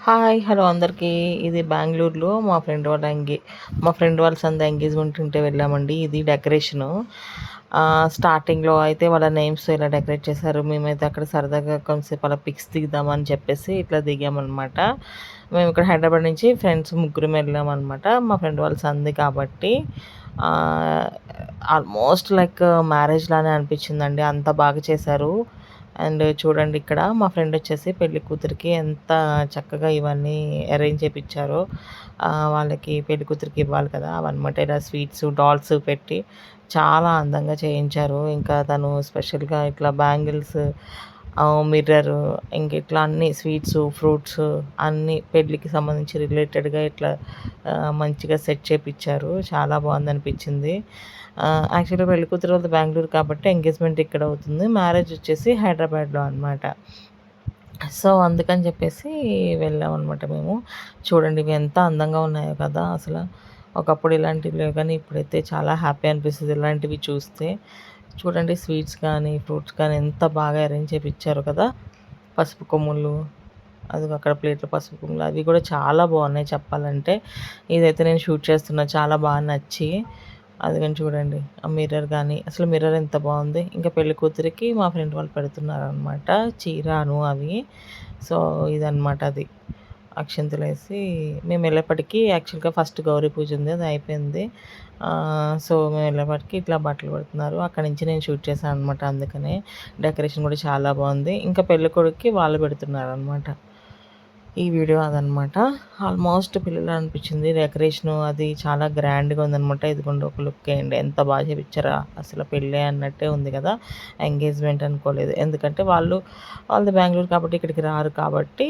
Hi! Hello అందరికీ. ఇది బెంగుళూరులో మా ఫ్రెండ్ వాళ్ళ ఎంగేజ్‌మెంట్ ఉంటే వెళ్ళామండి. ఇది డెకరేషను. స్టార్టింగ్‌లో అయితే వాళ్ళ నేమ్స్‌తో ఇలా డెకరేట్ చేశారు. మేమైతే అక్కడ సరదాగా కొంతసేపు అలా పిక్స్ దిగుదామని చెప్పేసి ఇట్లా దిగామనమాట. మేము ఇక్కడ హైదరాబాద్ నుంచి ఫ్రెండ్స్ ముగ్గురం వెళ్ళామనమాట. మా ఫ్రెండ్ వాళ్ళ కాబట్టి ఆహ్, ఆల్మోస్ట్ లైక్ మ్యారేజ్ లానే అనిపించిందండి. అంత బాగా చేశారు. అండ్ చూడండి ఇక్కడ మా ఫ్రెండ్ వచ్చేసి పెళ్లి కూతురికి ఎంత చక్కగా ఇవన్నీ అరేంజ్ చేపిచ్చారో. వాళ్ళకి పెళ్లి కూతురికి ఇవ్వాలి కదా! అవన్నమాట ఇలా స్వీట్స్, డాల్స్ పెట్టి చాలా అందంగా చేయించారు. ఇంకా తను స్పెషల్‌గా ఇట్లా బ్యాంగిల్స్, మిర్రరు ఇంక ఇట్లా అన్నీ స్వీట్సు, ఫ్రూట్సు అన్నీ పెళ్ళికి సంబంధించి రిలేటెడ్‌గా ఇట్లా మంచిగా సెట్ చేపిచ్చారు. చాలా బావుందనిపించింది. యాక్చువల్‌గా పెళ్ళికూతురు వాళ్ళది బెంగుళూరు కాబట్టి ఎంగేజ్‌మెంట్ ఇక్కడ అవుతుంది. మ్యారేజ్ వచ్చేసి హైదరాబాద్‌లో అనమాట. సో, అందుకని చెప్పేసి వెళ్ళామనమాట మేము. చూడండి ఇవి ఎంత అందంగా ఉన్నాయో కదా! ఒకప్పుడు ఇలాంటివి లేవు కానీ ఇప్పుడైతే చాలా హ్యాపీ అనిపిస్తది ఇలాంటివి చూస్తే. చూడండి స్వీట్స్ కానీ, ఫ్రూట్స్ కానీ ఎంత బాగా అరేంజ్ చేపిచ్చారో కదా! పసుపు కొమ్ములు, అదిగో అక్కడ ప్లేట్‌లో పసుపు కొమ్ములు అవి కూడా చాలా బాగున్నాయి చెప్పాలంటే. ఇదైతే నేను షూట్ చేస్తున్నా చాలా బాగా నచ్చి. అదిగోండి చూడండి. ఆ మిర్రర్ గానీ, అసలు మిర్రర్ ఎంత బావుంది. ఇంకా పెళ్లి కూతురికి మా ఫ్రెండ్ వాళ్ళు పెడుతున్నారనమాట. చీరను అవి. సో, ఇదనమాట అది. అక్షింతలేసి మేమెళ్ళేప్పటికి యాక్చువల్‌గా ఫస్ట్ గౌరీ పూజ ఉంది. అది అయిపోయింది. సో, మేమెళ్ళేప్పటికి ఇట్లా బట్టలు పెడుతున్నారు. అక్కడి నుంచి నేను షూట్ చేశాను అనమాట. అందుకనే డెకరేషన్ కూడా చాలా బావుంది. ఇంకా పెళ్ళికొడుకుకి వాళ్ళు పెడుతున్నారనమాట. ఈ వీడియో అదనమాట. ఆల్మోస్ట్ పిల్లలా అనిపించింది. డెకరేషను అది చాలా గ్రాండ్‌గా ఉందనమాట. ఇదిగోండి ఒక లుక్ ఎయండి. ఎంత బాగా చేపిచ్చారో అసలు పెళ్ళే అన్నట్టే ఉంది కదా! ఎంగేజ్‌మెంట్ అనుకోలేదు. ఎందుకంటే వాళ్ళది బెంగుళూరు కాబట్టి ఇక్కడికి రారు కాబట్టి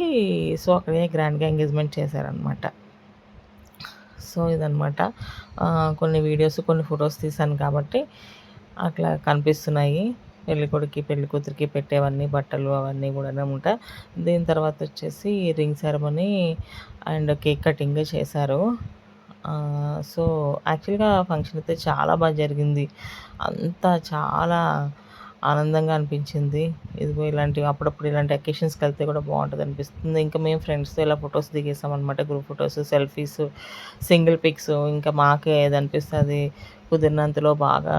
సో, అక్కడే గ్రాండ్‌గా ఎంగేజ్‌మెంట్ చేశారనమాట. సో, ఇదనమాట. కొన్ని వీడియోస్, కొన్ని ఫోటోస్ తీశాను కాబట్టి అట్లా కనిపిస్తున్నాయి. పెళ్ళికొడుకుకి, పెళ్ళికూతురికి పెట్టేవన్నీ బట్టలు అవన్నీ గూడానమాట. దీని తర్వాతొచ్చేసి ring ceremony and cake cutting చేశారు. సో, యాక్చువల్‌గా ఫంక్షన్ అయితే చాలా జరిగింది. అంతా చాలా ఆనందంగా అనిపించింది. ఇదిగో ఇలాంటివి అప్పుడప్పుడు ఇలాంటి అకేషన్స్‌కెళ్తే కూడా బావుంటదనిపిస్తుంది. ఇంకా మేము ఫ్రెండ్స్‌తో ఇలా ఫోటోస్ దిగేసామనమాట. Group photos, selfies, single pics ఇంకా మాకే ఏదనిపిస్తే అది కుదిరినంతలో బాగా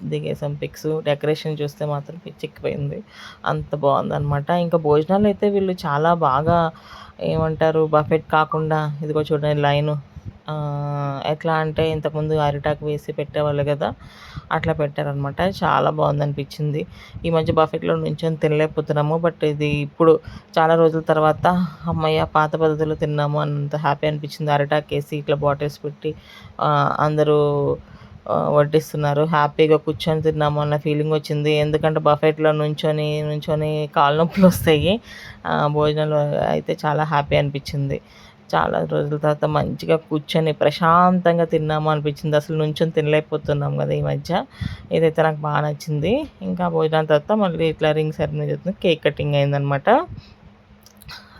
దిగేసాం పిక్స్. డెకరేషన్ చూస్తే మాత్రం పిచ్చెక్కిపోయింది. అంత బావుందనమాట. ఇంకా భోజనాలైతే వీళ్ళు చాలా బాగా ఏమంటారు బఫెట్ కాకుండా ఇదిగో చూడండి లైను. ఎట్లా అంటే ఇంతకుముందు అరిటాకు వేసి పెట్టేవాళ్ళు గదా! అట్లా పెట్టారనమాట. చాలా బావుందనిపిచ్చింది. ఈ మధ్య బఫెట్‌లో నుంచొని తినలేకపోతున్నాము. బట్ ఇది ఇప్పుడు చాలా రోజుల తర్వాత హమ్మయ్య! పాత పద్ధతిలో తిన్నాము అన్నంత హ్యాపీ అనిపిచ్చింది. అరిటాకేసి ఇట్లా బాటిల్స్ పెట్టి అందరూ వడ్డిస్తున్నారు. హ్యాపీగా కూర్చొని తిన్నాము అన్న ఫీలింగొచ్చింది. ఎందుకంటే బఫెట్‌లో నుంచొని కాళ్ళు నొప్పులొస్తాయి. భోజనాలు అయితే చాలా హ్యాపీ అనిపిచ్చింది. చాలా రోజుల తర్వాత మంచిగా కూర్చొని ప్రశాంతంగా తిన్నాము అనిపించింది. అసలు నుంచొని తినలేకపోతున్నాం గదా! ఈ మధ్య. ఇదైతే నాకు బా నచ్చింది. ఇంకా భోజనాల తర్వాత మళ్ళీ ఇట్లా రింగ్ సెరమనీ జరుగుతుంది. కేక్ కటింగ్ అయిందనమాట.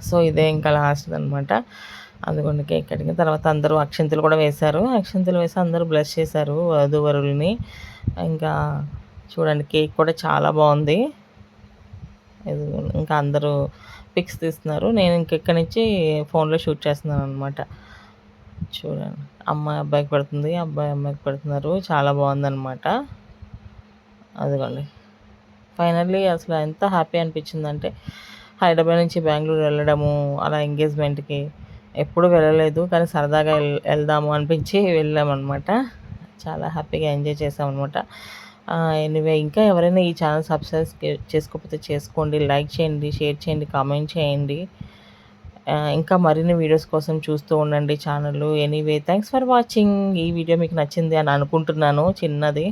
సో, ఇదే ఇంకా లాస్ట్‌దనమాట. అదిగోండి కేక్ కటింగ్. తర్వాత అందరూ అక్షింతలు కూడా వేశారు. అక్షింతలు వేసి అందరూ బ్లెస్ చేశారు వధూవరుల్ని. ఇంకా చూడండి కేక్ కూడా చాలా బావుంది. ఇదిగోండి ఇంకా అందరూ పిక్స్ తీస్తున్నారు. నేను ఇంక ఇక్కడి నుంచి ఫోన్‌లో షూట్ చేస్తున్నాననమాట. చూడండి. అమ్మాయి అబ్బాయికి పెడుతుంది. అబ్బాయి అమ్మాయికి పెడుతున్నారు. చాలా బావుందనమాట. అదిగోండి. ఫైనల్లీ అసలు ఎంత హ్యాపీ అనిపించిందంటే హైదరాబాద్ నుంచి బెంగుళూరు వెళ్ళడము, అలా ఎంగేజ్‌మెంట్‌కి ఎప్పుడు వెళ్ళలేదు. కానీ సరదాగా ఎళ్దాము అనిపించి వెళ్ళామనమాట. చాలా హ్యాపీగా ఎంజాయ్ చేశామనమాట. ఎనీవే ఇంకా ఎవరైనా ఈ ఛానల్ సబ్స్క్రైబ్ చేసుకోకపోతే చేసుకోండి. లైక్ చేయండి, షేర్ చేయండి, కామెంట్ చేయండి. ఇంకా మరిన్ని వీడియోస్ కోసం చూస్తూ ఉండండి ఛానల్లు. Anyway thanks for watching. ఈ వీడియో మీకు నచ్చింది అని అనుకుంటున్నాను చిన్నది.